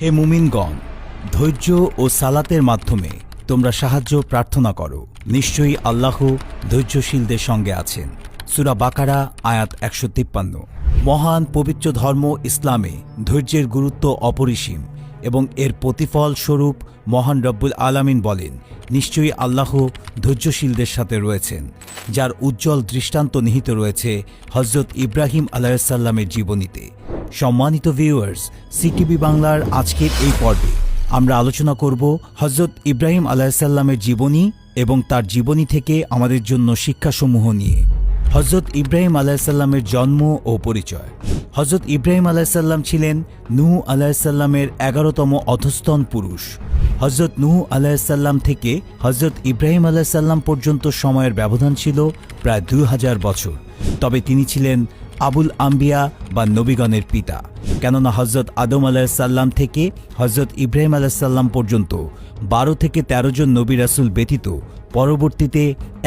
হে মুমিনগণ, ধৈর্য ও সালাতের মাধ্যমে তোমরা সাহায্য প্রার্থনা করো। নিশ্চয়ই আল্লাহ ধৈর্যশীলদের সঙ্গে আছেন। সূরা বাকারা আয়াত ১৫৩। মহান পবিত্র ধর্ম ইসলামে ধৈর্যের গুরুত্ব অপরিসীম এবং এর প্রতিফল স্বরূপ মহান রব্বুল আলামিন বলেন, নিশ্চয়ই আল্লাহ ধৈর্যশীলদের সাথে রয়েছেন, যার উজ্জ্বল দৃষ্টান্ত নিহিত রয়েছে হযরত ইব্রাহিম আলাইহিসসালামের জীবনীতে। সম্মানিত ভিউয়ার্স, সিটিভি বাংলার আজকের এই পর্বে আমরা আলোচনা করব হযরত ইব্রাহিম আলাইহিসসালামের জীবনী এবং তার জীবনী থেকে আমাদের জন্য শিক্ষাসমূহ নিয়ে। হযরত ইব্রাহিম আলাইহিসসালামের জন্ম ও পরিচয়। হযরত ইব্রাহিম আলাইহিসসালাম ছিলেন নূহ আলাইহিসসালামের ১১তম অধস্তন পুরুষ। হযরত নূহ আলাইহিসসালাম থেকে হযরত ইব্রাহিম আলাইহিসসালাম পর্যন্ত সময়ের ব্যবধান ছিল প্রায় ২০০০ বছর। তবে তিনি ছিলেন আবুল আম্বিয়া বা নবীগণের পিতা, কেননা হযরত আদম আলাইহিসসালাম থেকে হযরত ইব্রাহিম আলাইহিসসালাম পর্যন্ত ১২ থেকে ১৩ জন নবী রাসূল ব্যতীত পরবর্তীতে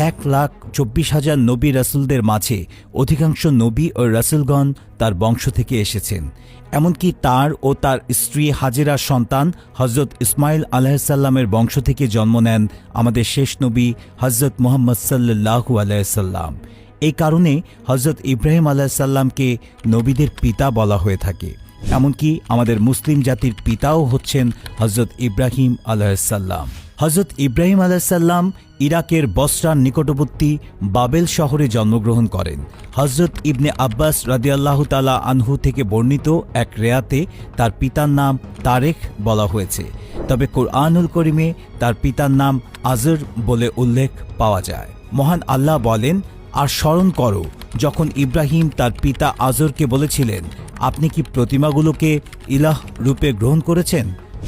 ১,২৪,০০০ নবী রাসূলদের মাঝে অধিকাংশ নবী ও রাসূলগণ তার বংশ থেকে এসেছেন। এমনকি তার ও তার স্ত্রী হাজেরার সন্তান হযরত ইসমাইল আলাইহিসসালামের বংশ থেকে জন্ম নেন আমাদের শেষ নবী হযরত মুহাম্মদ সাল্লাল্লাহু আলাইহি ওয়াসাল্লাম। এই কারণে হযরত ইব্রাহিম আলাইহিসসালামকে নবীদের পিতা বলা হয়ে থাকে। এমনকি আমাদের মুসলিম জাতির পিতাও হচ্ছেন হযরত ইব্রাহিম আলাইহিসসালাম। হযরত ইব্রাহিম আলাইহিসসালাম ইরাকের বসরার নিকটবর্তী বাবেল শহরে জন্মগ্রহণ করেন। হযরত ইবনে আব্বাস রাদিয়াল্লাহু তাআলা আনহু থেকে বর্ণিত এক রেয়াতে তার পিতার নাম তারেক বলা হয়েছে, তবে কুরআনুল করিমে তার পিতার নাম আজর বলে উল্লেখ পাওয়া যায়। মহান আল্লাহ বলেন, আর স্মরণ করো যখন ইব্রাহিম তার পিতা আজরকে বলেছিলেন, আপনি কি প্রতিমাগুলোকে ইলাহ রূপে গ্রহণ করেছেন?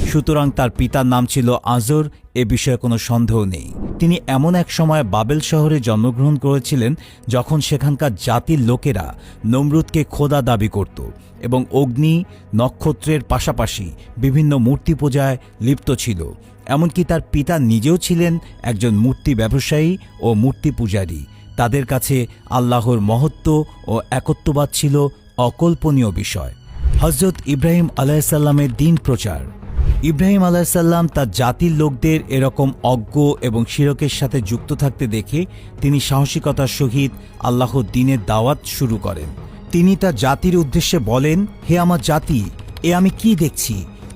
সুতরাং তার পিতার নাম ছিল আজর, এ বিষয়ে কোনো সন্দেহ নেই। তিনি এমন এক সময় বাবেল শহরে জন্মগ্রহণ করেছিলেন যখন সেখানকার জাতির লোকেরা নমরুদকে খোদা দাবি করত এবং অগ্নি, নক্ষত্রের পাশাপাশি বিভিন্ন মূর্তি পূজায় লিপ্ত ছিল। এমনকি তার পিতা নিজেও ছিলেন একজন মূর্তি ব্যবসায়ী ও মূর্তি পূজারী। তাদের কাছে আল্লাহর মহত্ব ও একত্ববাদ ছিল অকল্পনীয় বিষয়। হযরত ইব্রাহিম আলাইহিসসালামের দ্বীন প্রচার। ইব্রাহিম আলাইহিসসালাম তার জাতির লোকদের এরকম অজ্ঞ এবং শিরকের সাথে যুক্ত থাকতে দেখে তিনি সাহসিকতার সহিত আল্লাহর দ্বীনের দাওয়াত শুরু করেন। তিনি তার জাতির উদ্দেশ্যে বলেন, হে আমার জাতি, এ আমি কি দেখছি?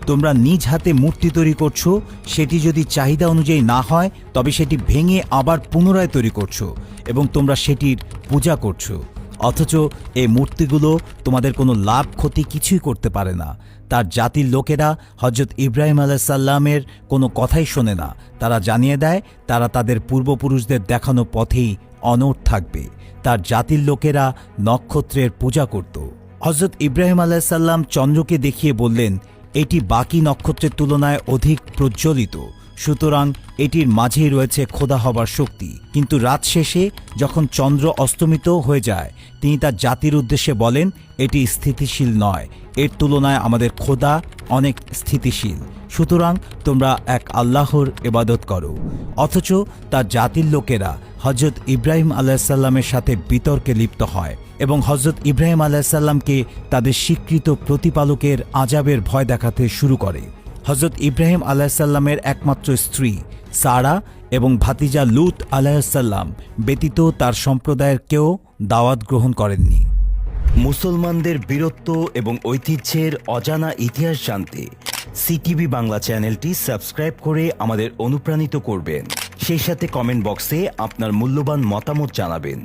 তোমরা নিজ হাতে মূর্তি তৈরি করছো, সেটি যদি চাহিদা অনুযায়ী না হয় তবে সেটি ভেঙে আবার পুনরায় তৈরি করছো এবং তোমরা সেটির পূজা করছো, অথচ এই মূর্তিগুলো তোমাদের কোনো লাভ ক্ষতি কিছুই করতে পারে না। তার জাতির লোকেরা হযরত ইব্রাহিম আলাইহিসসালামের কোনো কথাই শোনে না। তারা জানিয়ে দেয় তারা তাদের পূর্বপুরুষদের দেখানো পথেই অনড় থাকবে। তার জাতির লোকেরা নক্ষত্রের পূজা করত। হযরত ইব্রাহিম আলাইহিসসালাম চন্দ্রকে দেখিয়ে বললেন, এটি বাকি নক্ষত্রের তুলনায় অধিক প্রজ্বলিত, সুতরাং এটির মাঝেই রয়েছে খোদা হবার শক্তি। কিন্তু রাত শেষে যখন চন্দ্র অস্তমিত হয়ে যায়, তিনি তার জাতির উদ্দেশ্যে বলেন, এটি স্থিতিশীল নয়, এর তুলনায় আমাদের খোদা অনেক স্থিতিশীল, সুতরাং তোমরা এক আল্লাহর ইবাদত করো। অথচ তার জাতির লোকেরা হযরত ইব্রাহিম আলাইহিসসালামের সাথে বিতর্কে লিপ্ত হয় এবং হযরত ইব্রাহিম আলাইহিসসালামকে তাদের স্বীকৃত প্রতিপালকের আযাবের ভয় দেখাতে শুরু করে। হযরত ইব্রাহিম আলাইহিসসালামের একমাত্র স্ত্রী সারা এবং ভাতিজা লূত আলাইহিসসালাম ব্যতীত তার সম্প্রদায়ের কেউ দাওয়াত গ্রহণ করেননি। মুসলমানদের বীরত্ব এবং ঐতিহ্যের অজানা ইতিহাস জানতে সিটিভি বাংলা চ্যানেলটি সাবস্ক্রাইব করে আমাদের অনুপ্রাণিত করবেন। সেই সাথে কমেন্ট বক্সে আপনার মূল্যবান মতামত জানাবেন।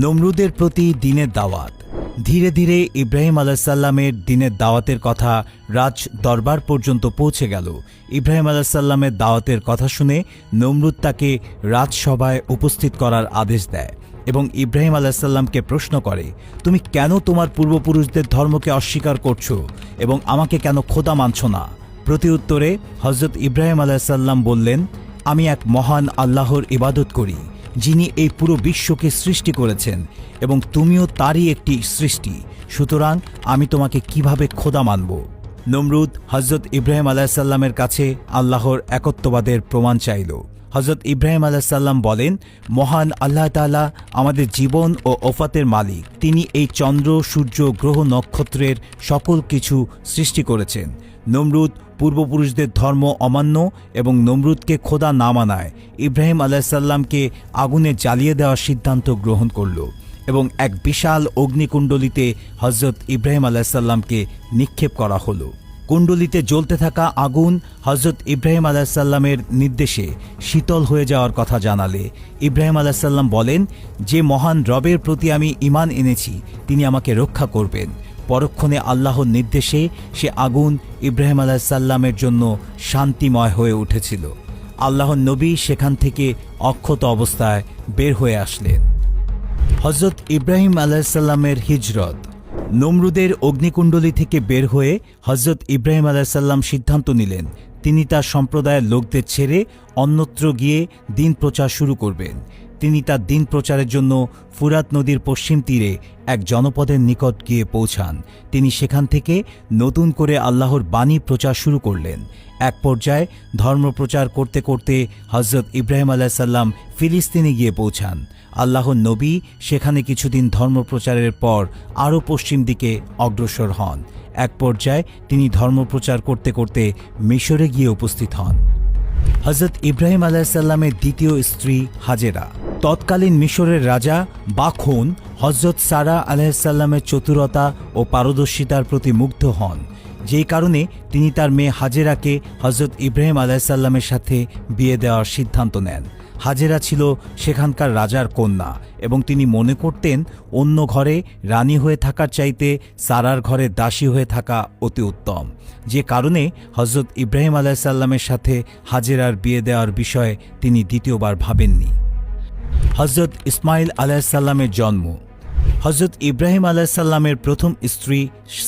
নমরুদের প্রতি দ্বীনের দাওয়াত। ধীরে ধীরে ইব্রাহিম আলাইহিসসালামের দ্বীনের দাওয়াতের কথা রাজ দরবার পর্যন্ত পৌঁছে গেল। ইব্রাহিম আলাইহিসসালামের দাওয়াতের কথা শুনে নমরুদ তাকে রাজসভায় উপস্থিত করার আদেশ দেয় এবং ইব্রাহিম আলাইহিসসালামকে প্রশ্ন করে, তুমি কেন তোমার পূর্বপুরুষদের ধর্মকে অস্বীকার করছো এবং আমাকে কেন খোদা মানছ না? প্রতি উত্তরে হযরত ইব্রাহিম আলাইহিসসালাম বললেন, আমি এক মহান আল্লাহর ইবাদত করি, যিনি এই পুরো বিশ্বকে সৃষ্টি করেছেন এবং তুমিও তারই একটি সৃষ্টি, সুতরাং আমি তোমাকে কিভাবে খোদা মানব? নমরুদ হযরত ইব্রাহিম আলাইহিসসালামের কাছে আল্লাহর একত্ববাদের প্রমাণ চাইল। হজরত ইব্রাহিম আলাইসাল্লাম বলেন, মহান আল্লাহ তাআলা আমাদের জীবন ও ওফাতের মালিক। তিনি এই চন্দ্র, সূর্য, গ্রহ, নক্ষত্রের সকল কিছু সৃষ্টি করেছেন। নমরুদ পূর্বপুরুষদের ধর্ম অমান্য এবং নমরুদকে খোদা না মানায় ইব্রাহিম আলাইসাল্লামকে আগুনে জ্বালিয়ে দেওয়ার সিদ্ধান্ত গ্রহণ করল এবং এক বিশাল অগ্নিকুণ্ডলিতে হজরত ইব্রাহিম আলাইসাল্লামকে নিক্ষেপ করা হলো। কুণ্ডলিতে জ্বলতে থাকা আগুন হজরত ইব্রাহিম আলাইসাল্লামের নির্দেশে শীতল হয়ে যাওয়ার কথা জানালে ইব্রাহিম আলাইসাল্লাম বলেন, যে মহান রবের প্রতি আমি ঈমান এনেছি তিনি আমাকে রক্ষা করবেন। পরক্ষণে আল্লাহর নির্দেশে সে আগুন ইব্রাহিম আলাইসাল্লামের জন্য শান্তিময় হয়ে উঠেছিল। আল্লাহর নবী সেখান থেকে অক্ষত অবস্থায় বের হয়ে আসলেন। হজরত ইব্রাহিম আলাইসাল্লামের হিজরত। নমরুদের অগ্নিকুণ্ডলী থেকে বের হয়ে হজরত ইব্রাহিম আলাইসাল্লাম সিদ্ধান্ত নিলেন তিনি তার সম্প্রদায়ের লোকদের ছেড়ে অন্যত্র গিয়ে দিন প্রচার শুরু করবেন। তিনি তার দিন প্রচারের জন্য ফুরাত নদীর পশ্চিম তীরে এক জনপদের নিকট গিয়ে পৌঁছান। তিনি সেখান থেকে নতুন করে আল্লাহর বাণী প্রচার শুরু করলেন। এক পর্যায়ে ধর্মপ্রচার করতে করতে হজরত ইব্রাহিম আলাইসাল্লাম ফিলিস্তিনে গিয়ে পৌঁছান। আল্লাহর নবী সেখানে কিছুদিন ধর্মপ্রচারের পর আরও পশ্চিম দিকে অগ্রসর হন। এক পর্যায়ে তিনি ধর্মপ্রচার করতে করতে মিশরে গিয়ে উপস্থিত হন। হজরত ইব্রাহিম আলাইসাল্লামের দ্বিতীয় স্ত্রী হাজেরা। তৎকালীন মিশরের রাজা বাখুন হজরত সারা আলাইসাল্লামের চতুরতা ও পারদর্শিতার প্রতি মুগ্ধ হন, যেই কারণে তিনি তার মেয়ে হাজেরাকে হজরত ইব্রাহিম আলাইসাল্লামের সাথে বিয়ে দেওয়ার সিদ্ধান্ত নেন। হাজেরা ছিল সেখানকার রাজার কন্যা এবং তিনি মনে করতেন অন্য ঘরে রানী হয়ে থাকার চাইতে সারার ঘরে দাসী হয়ে থাকা অতি উত্তম, যে কারণে হজরত ইব্রাহিম আলাইসাল্লামের সাথে হাজেরার বিয়ে দেওয়ার বিষয়ে তিনি দ্বিতীয়বার ভাবেননি। হজরত ইসমাইল আলাইসাল্লামের জন্ম। হজরত ইব্রাহিম আলাইসাল্লামের প্রথম স্ত্রী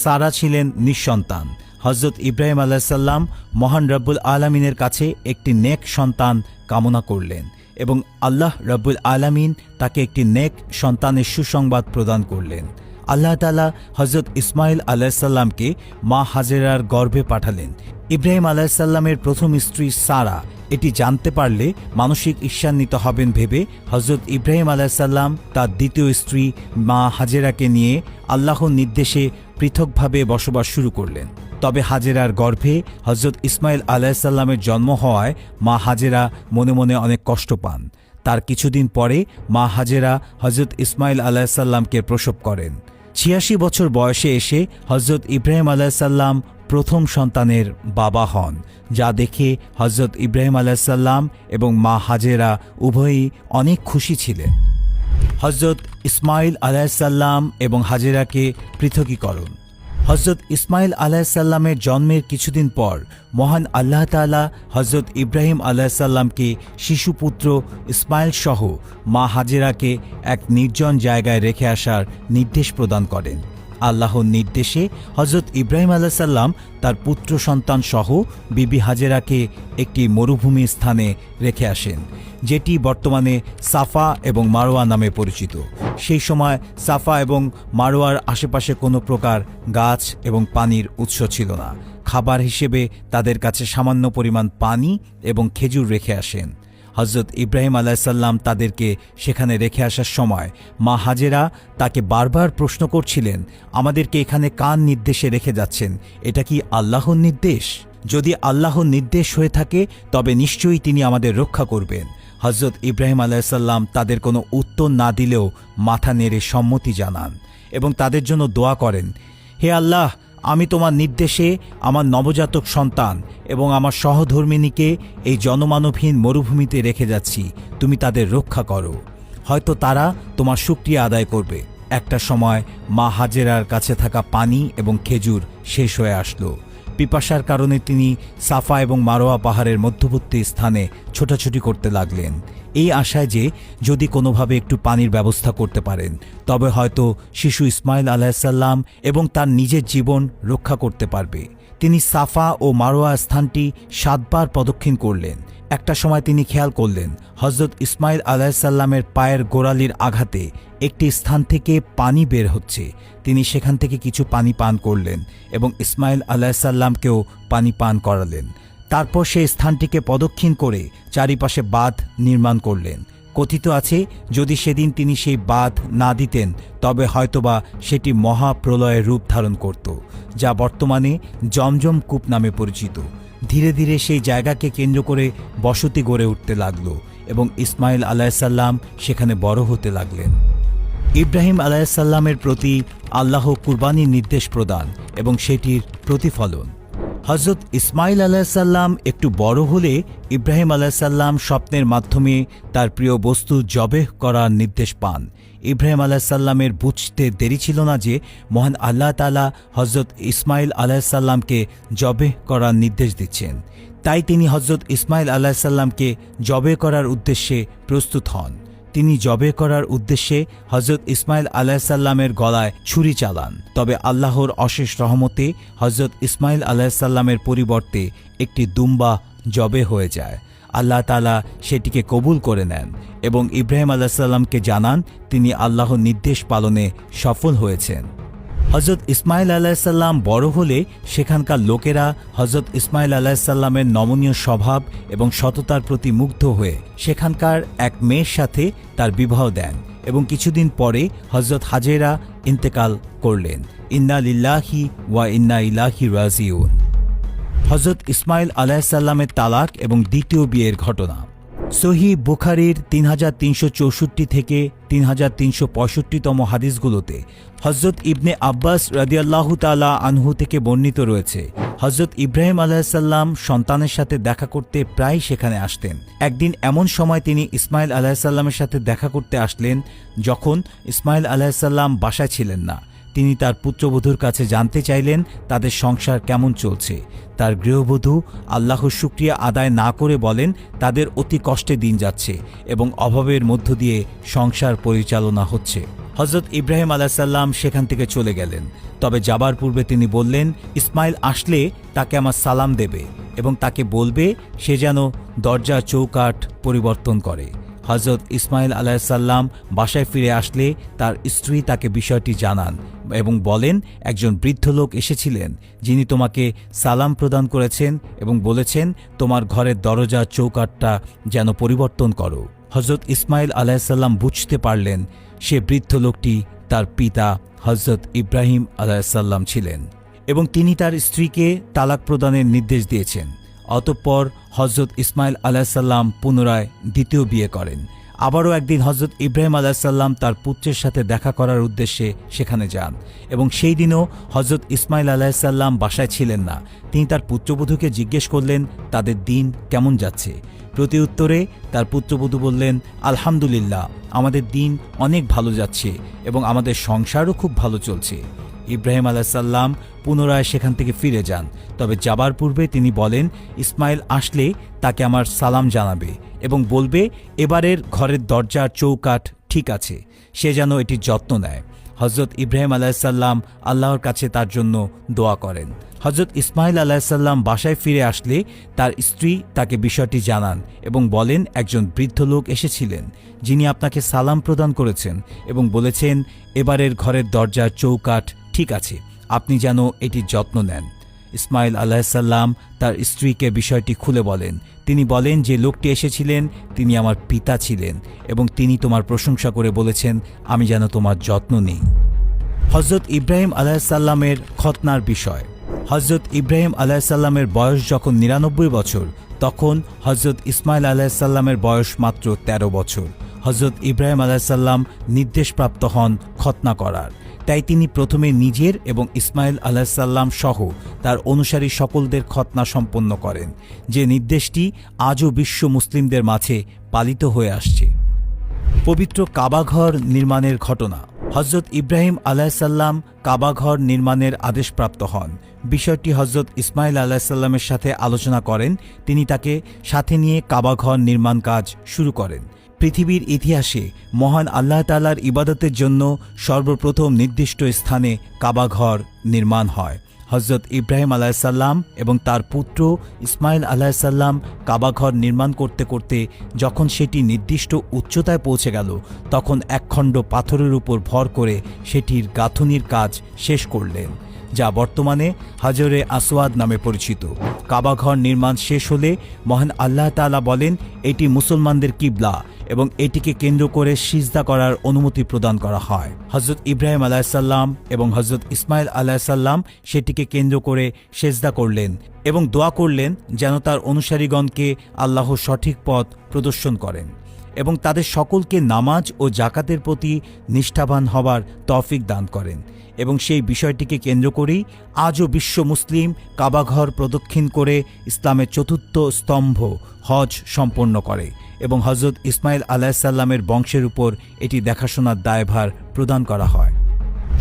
সারা ছিলেন নিঃসন্তান। হজরত ইব্রাহিম আলাইসাল্লাম মহান রব্বুল আলামিনের কাছে একটি নেক সন্তান কামনা করলেন এবং আল্লাহ রব্বুল আলামিন তাকে একটি নেক সন্তানের সুসংবাদ প্রদান করলেন। আল্লাহ তাআলা হজরত ইসমাইল আলাইসাল্লামকে মা হাজেরার গর্ভে পাঠালেন। ইব্রাহিম আলাইসাল্লামের প্রথম স্ত্রী সারা এটি জানতে পারলে মানসিক ঈর্ষান্বিত হবেন ভেবে হজরত ইব্রাহিম আলাইসাল্লাম তার দ্বিতীয় স্ত্রী মা হাজেরাকে নিয়ে আল্লাহর নির্দেশে পৃথকভাবে বসবাস শুরু করলেন। তবে হাজেরার গর্ভে হজরত ইসমাইল আলাইসাল্লামের জন্ম হওয়ায় মা হাজেরা মনে মনে অনেক কষ্ট পান। তার কিছুদিন পরে মা হাজেরা হজরত ইসমাইল আলাইসাল্লামকে প্রসব করেন। ৮৬ বছর বয়সে এসে হজরত ইব্রাহিম আলাইসাল্লাম প্রথম সন্তানের বাবা হন, যা দেখে হজরত ইব্রাহিম আলাইসাল্লাম এবং মা হাজেরা উভয়ই অনেক খুশি ছিলেন। হজরত ইসমাইল আলাইসাল্লাম এবং হাজেরাকে পৃথকীকরণ। হজরত ইসমাইল আলাইসাল্লামের জন্মের কিছুদিন পর মহান আল্লাহ তাআলা হজরত ইব্রাহিম আলাইসাল্লামকে শিশুপুত্র ইসমাইল সহ মা হাজেরাকে এক নির্জন জায়গায় রেখে আসার নির্দেশ প্রদান করেন। আল্লাহর নির্দেশে হজরত ইব্রাহিম আলাইসাল্লাম তার পুত্র সন্তান সহ বিবি হাজেরাকে একটি মরুভূমি স্থানে রেখে আসেন, যেটি বর্তমানে সাফা এবং মারোয়া নামে পরিচিত। সেই সময় সাফা এবং মারোয়ার আশেপাশে কোনো প্রকার গাছ এবং পানির উৎস ছিল না। খাবার হিসেবে তাদের কাছে সামান্য পরিমাণ পানি এবং খেজুর রেখে আসেন। হজরত ইব্রাহিম আলাইসাল্লাম তাদেরকে সেখানে রেখে আসার সময় মা হাজেরা তাকে বারবার প্রশ্ন করছিলেন, আমাদেরকে এখানে কার নির্দেশে রেখে যাচ্ছেন? এটা কি আল্লাহর নির্দেশ? যদি আল্লাহর নির্দেশ হয়ে থাকে তবে নিশ্চয়ই তিনি আমাদের রক্ষা করবেন। হজরত ইব্রাহিম আলাইসাল্লাম তাদের কোনো উত্তর না দিলেও মাথা নেড়ে সম্মতি জানান এবং তাদের জন্য দোয়া করেন, হে আল্লাহ, আমি তোমার নির্দেশে আমার নবজাতক সন্তান এবং আমার সহধর্মিণীকে এই জনমানবহীন মরুভূমিতে রেখে যাচ্ছি, তুমি তাদের রক্ষা করো। হয়তো তারা তোমার শুকরিয়া আদায় করবে। একটা সময় মা হাজেরার কাছে থাকা পানি এবং খেজুর শেষ হয়ে আসলো। পিপাসার কারণে তিনি সাফা এবং মারোয়া পাহাড়ের মধ্যবর্তী স্থানে ছোটাছুটি করতে লাগলেন, এই আশায় যে যদি কোনোভাবে একটু পানির ব্যবস্থা করতে পারেন তবে হয়তো শিশু ইসমাইল আলাইসাল্লাম এবং তার নিজের জীবন রক্ষা করতে পারবে। তিনি সাফা ও মারোয়া স্থানটি ৭ বার প্রদক্ষিণ করলেন। একটা সময় তিনি খেয়াল করলেন হজরত ইসমাইল আলাইসাল্লামের পায়ের গোড়ালির আঘাতে একটি স্থান থেকে পানি বের হচ্ছে। তিনি সেখান থেকে কিছু পানি পান করলেন এবং ইসমাইল আলাইসাল্লামকেও পানি পান করালেন। তারপর সেই স্থানটিকে প্রদক্ষিণ করে চারিপাশে বাঁধ নির্মাণ করলেন। কথিত আছে, যদি সেদিন তিনি সেই বাঁধ না দিতেন তবে হয়তোবা সেটি মহাপ্রলয়ের রূপ ধারণ করত, যা বর্তমানে জমজম কূপ নামে পরিচিত। ধীরে ধীরে সেই জায়গাকে কেন্দ্র করে বসতি গড়ে উঠতে লাগল এবং ইসমাইল আলাইসাল্লাম সেখানে বড় হতে লাগলেন। ইব্রাহিম আলাইসাল্লামের প্রতি আল্লাহ কুরবানির নির্দেশ প্রদান এবং সেটির প্রতিফলন। হজরত ইসমাইল আলাইসাল্লাম একটু বড় হলে ইব্রাহিম আলাইসাল্লাম স্বপ্নের মাধ্যমে তার প্রিয় বস্তু জবেহ করার নির্দেশ পান। ইব্রাহিম আলাইসাল্লামের বুঝতে দেরি ছিল না যে মহান আল্লাহ তাআলা হজরত ইসমাইল আলাইসাল্লামকে জবেহ করার নির্দেশ দিচ্ছেন। তাই তিনি হজরত ইসমাইল আলাইসাল্লামকে জবেহ করার উদ্দেশ্যে প্রস্তুত হন। তিনি জবেহ করার উদ্দেশ্যে হজরত ইসমাইল আলাইসাল্লামের গলায় ছুরি চালান। তবে আল্লাহর অশেষ রহমতে হজরত ইসমাইল আলাইসাল্লামের পরিবর্তে একটি দুম্বা জবেহ হয়ে যায়। আল্লাহ তাআলা সেটিকে কবুল করে নেন এবং ইব্রাহিম আলাইসাল্লামকে জানান তিনি আল্লাহর নির্দেশ পালনে সফল হয়েছেন। হজরত ইসমাইল আলাইসাল্লাম বড় হলে সেখানকার লোকেরা হজরত ইসমাইল আলাইসাল্লামের নমনীয় স্বভাব এবং সততার প্রতি মুগ্ধ হয়ে সেখানকার এক মেয়ের সাথে তার বিবাহ দেন এবং কিছুদিন পরে হজরত হাজেরা ইন্তেকাল করলেন। ইন্না লিল্লাহি ওয়া ইন্না ইলাইহি রাজিউন। হজরত ইসমাইল আলাইসাল্লামের তালাক এবং দ্বিতীয় বিয়ের ঘটনা। সহিহ বুখারীর 3364 থেকে 3365তম হাদিসগুলোতে হজরত ইবনে আব্বাস রাদিয়াল্লাহু তাআলা আনহু থেকে বর্ণিত রয়েছে, হজরত ইব্রাহিম আলাইসাল্লাম সন্তানের সাথে দেখা করতে প্রায় সেখানে আসতেন। একদিন এমন সময় তিনি ইসমাইল আলাইসাল্লামের সাথে দেখা করতে আসলেন যখন ইসমাইল আলাইসাল্লাম বাসায় ছিলেন না। তিনি তার পুত্রবধূর কাছে জানতে চাইলেন তাদের সংসার কেমন চলছে। তার গৃহবধূ আল্লাহর শুকরিয়া আদায় না করে বলেন তাদের অতি কষ্টে দিন যাচ্ছে এবং অভাবের মধ্য দিয়ে সংসার পরিচালনা হচ্ছে। হজরত ইব্রাহিম আলাইসাল্লাম সেখান থেকে চলে গেলেন। তবে যাবার পূর্বে তিনি বললেন, ইসমাইল আসলে তাকে আমার সালাম দেবে এবং তাকে বলবে সে যেন দরজার চৌকাঠ পরিবর্তন করে। হজরত ইসমাইল আলাইসাল্লাম বাসায় ফিরে আসলে তার স্ত্রী তাকে বিষয়টি জানান এবং বলেন, একজন বৃদ্ধ লোক এসেছিলেন যিনি তোমাকে সালাম প্রদান করেছেন এবং বলেছেন তোমার ঘরের দরজার চৌকাঠটা যেন পরিবর্তন করো। হজরত ইসমাইল আলাইসাল্লাম বুঝতে পারলেন সে বৃদ্ধ লোকটি তার পিতা হজরত ইব্রাহিম আলাইসাল্লাম ছিলেন এবং তিনি তার স্ত্রীকে তালাক প্রদানের নির্দেশ দিয়েছেন। অতঃপর হজরত ইসমাইল আলাইসাল্লাম পুনরায় দ্বিতীয় বিয়ে করেন। আবারও একদিন হজরত ইব্রাহিম আলাইসাল্লাম তার পুত্রের সাথে দেখা করার উদ্দেশ্যে সেখানে যান এবং সেই দিনও হজরত ইসমাইল আলাইসাল্লাম বাসায় ছিলেন না। তিনি তার পুত্রবধূকে জিজ্ঞেস করলেন তাদের দিন কেমন যাচ্ছে। প্রতি উত্তরে তার পুত্রবধূ বললেন, আলহামদুলিল্লাহ, আমাদের দিন অনেক ভালো যাচ্ছে এবং আমাদের সংসারও খুব ভালো চলছে। ইব্রাহিম আলাইসাল্লাম পুনরায় সেখান থেকে ফিরে যান। তবে যাবার পূর্বে তিনি বলেন, ইসমাইল আসলে তাকে আমার সালাম জানাবে এবং বলবে এবারের ঘরের দরজার চৌকাঠ ঠিক আছে, সে যেন এটির যত্ন নেয়। হজরত ইব্রাহিম আলাইসাল্লাম আল্লাহর কাছে তার জন্য দোয়া করেন। হজরত ইসমাইল আলাইসাল্লাম বাসায় ফিরে আসলে তার স্ত্রী তাকে বিষয়টি জানান এবং বলেন, একজন বৃদ্ধ লোক এসেছিলেন যিনি আপনাকে সালাম প্রদান করেছেন এবং বলেছেন এবারের ঘরের দরজার চৌকাঠ ঠিক আছে, আপনি যেন এটির যত্ন নেন। ইসমাইল আলাইসাল্লাম তার স্ত্রীকে বিষয়টি খুলে বলেন। তিনি বলেন যে লোকটি এসেছিলেন তিনি আমার পিতা ছিলেন এবং তিনি তোমার প্রশংসা করে বলেছেন আমি যেন তোমার যত্ন নিই। হজরত ইব্রাহিম আলাইসাল্লামের খতনার বিষয়। হজরত ইব্রাহিম আলাইসাল্লামের বয়স যখন 99 বছর তখন হজরত ইসমাইল আলাইসাল্লামের বয়স মাত্র 13 বছর। হজরত ইব্রাহিম আলাইসাল্লাম নির্দেশপ্রাপ্ত হন খতনা করার। তাই তিনি প্রথমে নিজের এবং ইসমাইল আলাইসাল্লাম সহ তার অনুসারী সকলদের খতনা সম্পন্ন করেন, যে নির্দেশটি আজও বিশ্ব মুসলিমদের মাঝে পালিত হয়ে আসছে। পবিত্র কাবাঘর নির্মাণের ঘটনা। হজরত ইব্রাহিম আলাইসাল্লাম কাবাঘর নির্মাণের আদেশপ্রাপ্ত হন। বিষয়টি হজরত ইসমাইল আলাইসাল্লামের সাথে আলোচনা করেন। তিনি তাকে সাথে নিয়ে কাবাঘর নির্মাণ কাজ শুরু করেন। পৃথিবীর ইতিহাসে মহান আল্লাহ তাআলার ইবাদতের জন্য সর্বপ্রথম নির্দিষ্ট স্থানে কাবাঘর নির্মাণ হয়। হজরত ইব্রাহিম আলাইসাল্লাম এবং তার পুত্র ইসমাইল আলাইসাল্লাম কাবাঘর নির্মাণ করতে করতে যখন সেটি নির্দিষ্ট উচ্চতায় পৌঁছে গেল তখন একখণ্ড পাথরের উপর ভর করে সেটির গাঁথুনির কাজ শেষ করলেন। যা বর্তমানে হাজরে আসওয়াদ নামে পরিচিত। কাবাঘর নির্মাণ শেষ হলে মহান আল্লাহ তাআলা বলেন, এটি মুসলমানদের কিবলা এবং এটিকে কেন্দ্র করে সিজদা করার অনুমতি প্রদান করা হয়। হযরত ইব্রাহিম আলাইহিসসালাম এবং হযরত ইসমাইল আলাইহিসসালাম সেটিকে কেন্দ্র করে সেজদা করলেন এবং দোয়া করলেন যেন তার অনুসারীগণকে আল্লাহ সঠিক পথ প্রদর্শন করেন এবং তাদের সকলকে নামাজ ও জাকাতের প্রতি নিষ্ঠাবান হবার তৌফিক দান করেন। এবং সেই বিষয়টিকে কেন্দ্র করেই আজও বিশ্ব মুসলিম কাবাঘর প্রদক্ষিণ করে ইসলামের চতুর্থ স্তম্ভ হজ সম্পন্ন করে এবং হযরত ইসমাইল আলাইহিসসালামের বংশের উপর এটি দেখাশোনার দায়ভার প্রদান করা হয়।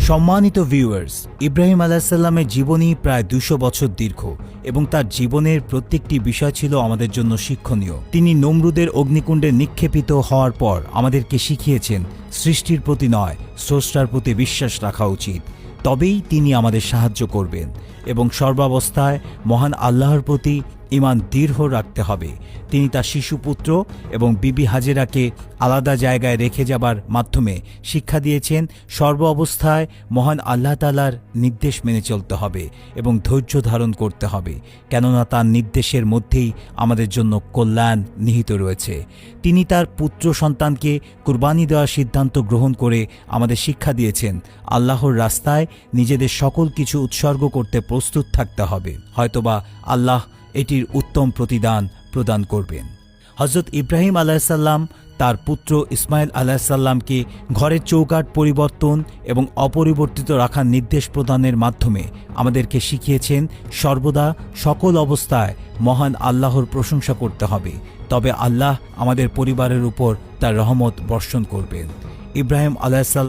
সম্মানিত ভিউয়ার্স, ইব্রাহিম আলাইহিসসালামের জীবনী প্রায় 200 বছর দীর্ঘ এবং তার জীবনের প্রত্যেকটি বিষয় ছিল আমাদের জন্য শিক্ষণীয়। তিনি নমরুদের অগ্নিকুণ্ডে নিক্ষেপিত হওয়ার পর আমাদেরকে শিখিয়েছেন সৃষ্টির প্রতি নয়, স্রষ্টার প্রতি বিশ্বাস রাখা উচিত, তবেই তিনি আমাদের সাহায্য করবেন এবং সর্বাবস্থায় মহান আল্লাহর প্রতি ঈমান দৃঢ় রাখতে হবে। তিনি তার শিশুপুত্র এবং বিবি হাজেরাকে আলাদা জায়গায় রেখে যাবার মাধ্যমে শিক্ষা দিয়েছেন সর্ব অবস্থায় মহান আল্লাহ তাআলার নির্দেশ মেনে চলতে হবে এবং ধৈর্য ধারণ করতে হবে, কেননা তার নির্দেশের মধ্যেই আমাদের জন্য কল্যাণ নিহিত রয়েছে। তিনি তার পুত্র সন্তানকে কুরবানি দেওয়ার সিদ্ধান্ত গ্রহণ করে আমাদের শিক্ষা দিয়েছেন আল্লাহর রাস্তায় নিজেদের সকল কিছু উৎসর্গ করতে প্রস্তুত থাকতে হবে, হয়তোবা আল্লাহ এটির উত্তম প্রতিদান প্রদান করবেন। হযরত ইব্রাহিম আলাইহিসসালাম তার পুত্র ইসমাইল আলাইহিসসালামকে ঘরের চৌকাঠ পরিবর্তন এবং অপরিবর্তিত রাখার নির্দেশ প্রদানের মাধ্যমে আমাদেরকে শিখিয়েছেন সর্বদা সকল অবস্থায় মহান আল্লাহর প্রশংসা করতে হবে, তবে আল্লাহ আমাদের পরিবারের উপর তার রহমত বর্ষণ করবেন। ইব্রাহিম আলাইহিসসালাম